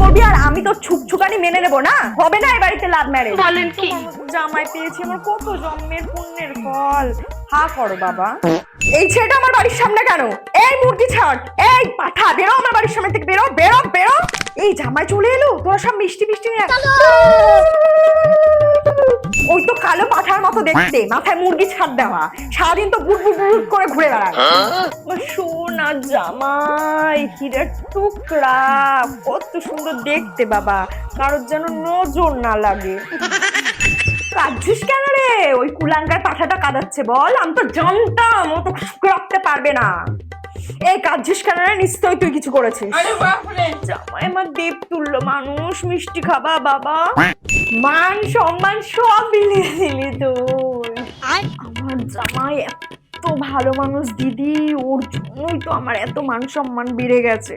করবি আর আমি তোর ছুকছুকানি মেনে নেবো না? হবে না এই বাড়িতে লাভ ম্যারেজ। বলেন কি? জামাই পেয়েছি, আমার কত জন্মের পুণ্যের ফল। হা করো বাবা। এই ছেলেটা আমার বাড়ির সামনে কেন? এই মুরগি ছাড়, এই পাঠা বেরো আমার বাড়ির সামনে থেকে, বেরো বেরো বেরো। এই জামাই চলে এলো, তোরা সব মিষ্টি মিষ্টি নিয়ে। ওই তো কালো পাঠার মতো দেখতে, মাথায় মুরগি ছাড় দেওয়া, সারাদিন তো বুট বুট বুট করে ঘুরে বেড়ায়। সোনা জামাই, হীরের টুকরা, কত সুন্দর দেখতে বাবা, কারোর যেন নজর না লাগে। কাঁদছিস কেন রে? ওই কুলাঙ্গার পাঠাটা কাঁদাচ্ছে বল? আমি তো জানতাম ও তো সুখে রাখতে পারবে না। এই কাঁদছিস কেন রে? নিশ্চয়ই তুই কিছু করেছিস। জামাই আমার দেব তুল্য মানুষ, মিষ্টি খাবা বাবা, মান সম্মান সব বিলিয়ে দিলি তুই। আমার জামাই এত ভালো মানুষ দিদি, ওর জন্যই তো আমার এত মান সম্মান বেড়ে গেছে।